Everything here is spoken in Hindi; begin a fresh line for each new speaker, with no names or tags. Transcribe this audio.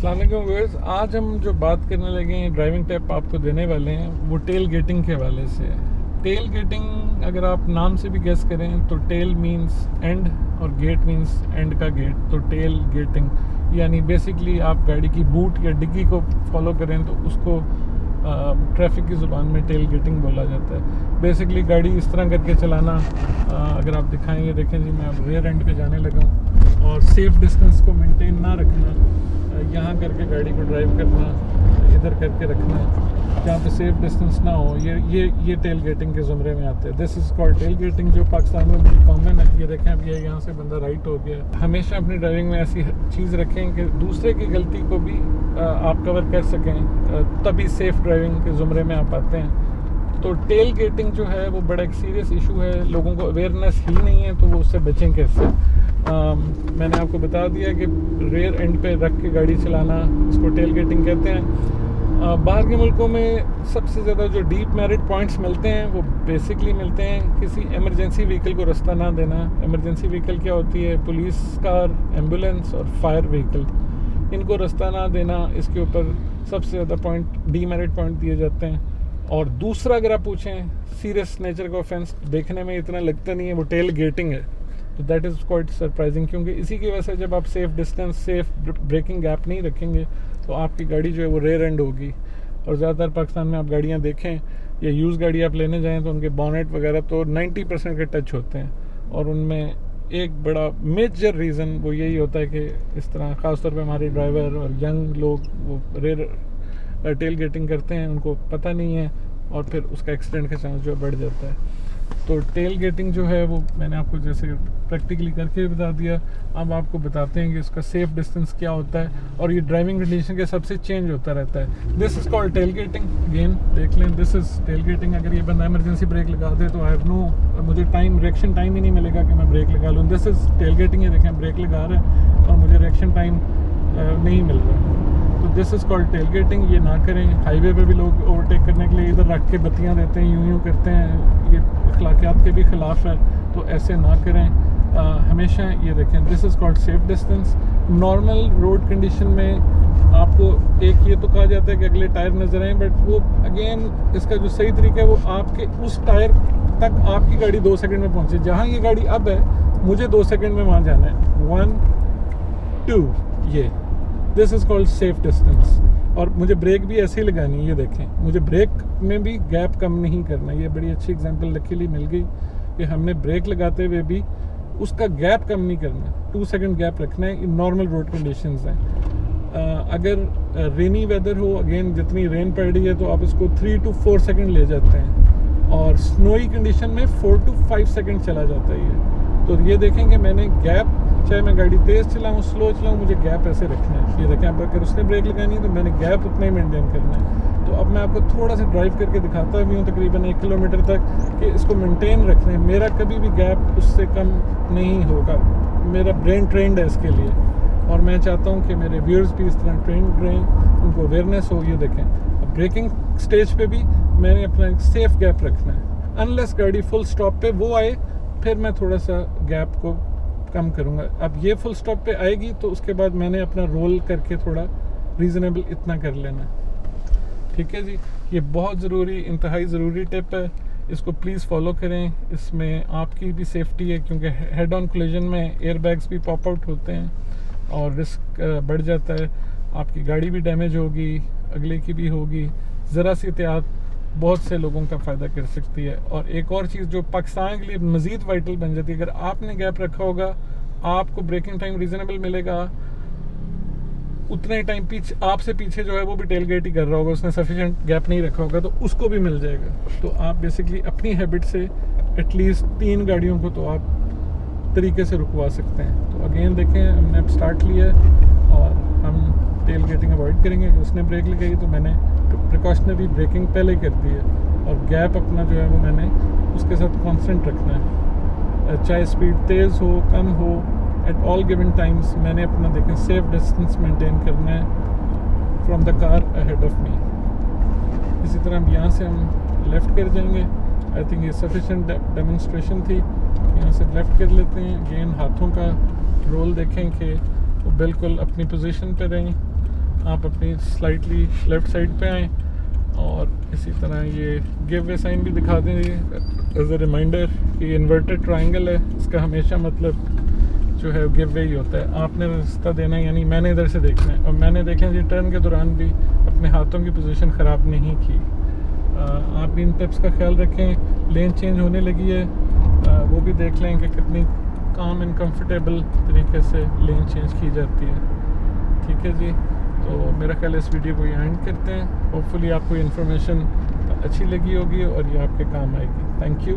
अस्सलाम वालेकुम व्यूअर्स। आज हम जो बात करने लगे हैं ड्राइविंग टिप आपको देने वाले हैं वो टेल गेटिंग के हवाले से है। टेल गेटिंग अगर आप नाम से भी गेस करें तो टेल मींस एंड और गेट मींस एंड का गेट, तो टेल गेटिंग यानी बेसिकली आप गाड़ी की बूट या डिग्गी को फॉलो करें तो उसको ट्रैफिक की ज़ुबान में टेल गेटिंग बोला जाता है। बेसिकली गाड़ी इस तरह करके चलाना, अगर आप दिखाएंगे, देखें जी मैं अब रेयर एंड पे जाने लगा हूँ और सेफ डिस्टेंस को मेंटेन ना रखना, यहाँ करके गाड़ी को ड्राइव करना, इधर करके रखना जहाँ पे सेफ डिस्टेंस ना हो, ये टेल गेटिंग के ज़ुमरे में आते हैं। This is called tailgating, जो पाकिस्तान में बड़ी कॉमन है। ये देखें अब ये यहाँ से बंदा राइट हो गया। हमेशा अपनी ड्राइविंग में ऐसी चीज़ रखें कि दूसरे की गलती को भी आप कवर कर सकें, तभी सेफ ड्राइविंग के ज़ुमरे में आप आते हैं। तो टेल गेटिंग जो है वो बड़ा एक सीरियस इशू है, लोगों को अवेयरनेस ही नहीं है, तो वो उससे बचें कैसे। मैंने आपको बता दिया कि रेयर एंड पे रख के गाड़ी चलाना, इसको टेल गेटिंग कहते हैं। बाहर के मुल्कों में सबसे ज़्यादा जो डीप मेरिट पॉइंट्स मिलते हैं वो बेसिकली मिलते हैं किसी एमरजेंसी व्हीकल को रास्ता ना देना। एमरजेंसी व्हीकल क्या होती है? पुलिस कार, एम्बुलेंस और फायर व्हीकल, इनको रास्ता ना देना, इसके ऊपर सबसे ज़्यादा पॉइंट डीमेरिट पॉइंट दिए जाते हैं। और दूसरा अगर आप पूछें सीरियस नेचर का ऑफेंस देखने में इतना लगता नहीं है, वो टेल गेटिंग है। तो दैट इज़ क्वाइट सरप्राइजिंग, क्योंकि इसी की वजह से जब आप safe distance, safe braking gap नहीं रखेंगे तो आपकी गाड़ी जो है वो रेयर एंड होगी। और ज़्यादातर पाकिस्तान में आप गाड़ियाँ देखें या यूज़ गाड़ी आप लेने जाएँ तो उनके बॉनेट वगैरह तो 90% के टच होते हैं, और उनमें एक बड़ा मेजर रीज़न वो यही होता है कि इस तरह ख़ासतौर पे हमारे ड्राइवर और यंग लोग वो रेयर टेल गेटिंग करते हैं, उनको पता नहीं है और फिर उसका एक्सीडेंट का चांस जो बढ़ जाता है। तो टेल गेटिंग जो है वो मैंने आपको जैसे प्रैक्टिकली करके बता दिया। अब आपको बताते हैं कि इसका सेफ डिस्टेंस क्या होता है, और ये ड्राइविंग कंडीशन के हिसाब से चेंज होता रहता है। This is called tailgating. Again देख लें, दिस इज़ टेल गेटिंग। अगर ये बंदा इमरजेंसी ब्रेक लगा दे तो आई हैव नो, मुझे रिएक्शन टाइम ही नहीं मिलेगा कि मैं ब्रेक लगा लूँ। This is tailgating. ये देखें ब्रेक लगा रहा है और मुझे रिएक्शन टाइम नहीं मिल रहा। तो this is called tailgating. ये ना करें। हाईवे पे भी लोग ओवरटेक करने के लिए इधर रख के बत्तियां देते हैं, यूं करते हैं, ये अखलाकियात के भी ख़िलाफ़ है, तो ऐसे ना करें। हमेशा ये देखें, this is called safe distance. Normal road condition में आपको एक ये तो कहा जाता है कि अगले टायर नज़र आएँ, बट वो अगेन इसका जो सही तरीका है वो आपके उस टायर तक आपकी गाड़ी 2 सेकंड में पहुँचे। जहाँ ये गाड़ी अब है मुझे 2 सेकंड में वहाँ जाना है। 1 2 ये this is called safe distance. और मुझे ब्रेक भी ऐसे ही लगानी है। ये देखें, मुझे ब्रेक में भी गैप कम नहीं करना। ये बड़ी अच्छी एग्जांपल लकीली मिल गई कि हमने ब्रेक लगाते हुए भी उसका गैप कम नहीं करना, 2 सेकंड गैप रखना है। नॉर्मल रोड कंडीशंस हैं। अगर रेनी वेदर हो, अगेन जितनी रेन पड़ रही है तो आप इसको 3 to 4 सेकंड ले जाते हैं, और स्नोई कंडीशन में 4 to 5 सेकंड चला जाता है ये। तो ये देखें कि मैंने गैप, चाहे मैं गाड़ी तेज़ चलाऊँ स्लो चलाऊँ, मुझे गैप ऐसे रखना है। ये देखें, अगर उसने ब्रेक लगानी है तो मैंने गैप उतना ही मेंटेन करना है। तो अब मैं आपको थोड़ा सा ड्राइव करके दिखाता भी हूँ, तकरीबन 1 किलोमीटर तक, कि इसको मेंटेन रखना है। मेरा कभी भी गैप उससे कम नहीं होगा। मेरा ब्रेन ट्रेंड है इसके लिए, और मैं चाहता हूँ कि मेरे व्यूअर्स भी इस तरह ट्रेंड रहें, उनको अवेयरनेस हो। ये देखें, अब ब्रेकिंग स्टेज पे भी मैंने अपना एक सेफ गैप रखना है। अनलेस गाड़ी फुल स्टॉप पे वो आए, फिर मैं थोड़ा सा गैप को कम करूँगा। अब ये फुल स्टॉप पे आएगी तो उसके बाद मैंने अपना रोल करके थोड़ा रीज़नेबल इतना कर लेना। ठीक है जी, ये बहुत ज़रूरी, इंतहाई ज़रूरी टिप है, इसको प्लीज़ फॉलो करें। इसमें आपकी भी सेफ्टी है, क्योंकि हेड ऑन कोलिजन में एयर बैग्स भी पॉप आउट होते हैं और रिस्क बढ़ जाता है। आपकी गाड़ी भी डैमेज होगी, अगले की भी होगी। ज़रा सी एहतियात बहुत से लोगों का फ़ायदा कर सकती है। और एक और चीज़ जो पाकिस्तान के लिए मज़ीद वाइटल बन जाती है, अगर आपने गैप रखा होगा आपको ब्रेकिंग टाइम रीज़नेबल मिलेगा, उतना ही टाइम आपसे पीछे जो है वो भी टेल गेट ही कर रहा होगा, उसने सफिशिएंट गैप नहीं रखा होगा, तो उसको भी मिल जाएगा। तो आप बेसिकली अपनी हैबिट से एटलीस्ट 3 गाड़ियों को तो आप तरीके से रुकवा सकते हैं। तो अगेन देखें, हमने अब स्टार्ट लिया है और हम टेल गेटिंग अवॉइड करेंगे। कि उसने ब्रेक लगाई तो मैंने प्रिकॉशनरी ब्रेकिंग पहले ही कर दी है, और गैप अपना जो है वो मैंने उसके साथ कांस्टेंट रखना है। चाहे स्पीड तेज़ हो कम हो, एट ऑल गिवन टाइम्स मैंने अपना देखें सेफ डिस्टेंस मेंटेन करना है from the car ahead of me. इसी तरह यहाँ से हम लेफ़्ट कर जाएंगे। आई थिंक ये सफिशेंट डेमोन्स्ट्रेशन थी। यहाँ से लेफ़्ट कर लेते हैं। अगेन हाथों का रोल देखें कि वो बिल्कुल अपनी पोजीशन पे रहें। आप अपनी स्लाइटली लेफ़्ट साइड पे आएँ और इसी तरह ये गिव वे साइन भी दिखा दें एज ए रिमाइंडर कि इन्वर्टेड ट्रायंगल है, इसका हमेशा मतलब जो है गिव वे ही होता है। आपने रास्ता देना है, यानी मैंने इधर से देखना है। और मैंने देखें जी टर्न के दौरान भी अपने हाथों की पोजीशन ख़राब नहीं की। आप भी इन टिप्स का ख्याल रखें। लेन चेंज होने लगी है, वो भी देख लें कि कितनी काम एंड कंफर्टेबल तरीके से लेन चेंज की जाती है। ठीक है जी, तो मेरा ख्याल इस वीडियो को यहाँ एंड करते हैं। होपफुली आपको इन्फॉर्मेशन अच्छी लगी होगी और ये आपके काम आएगी। Thank you.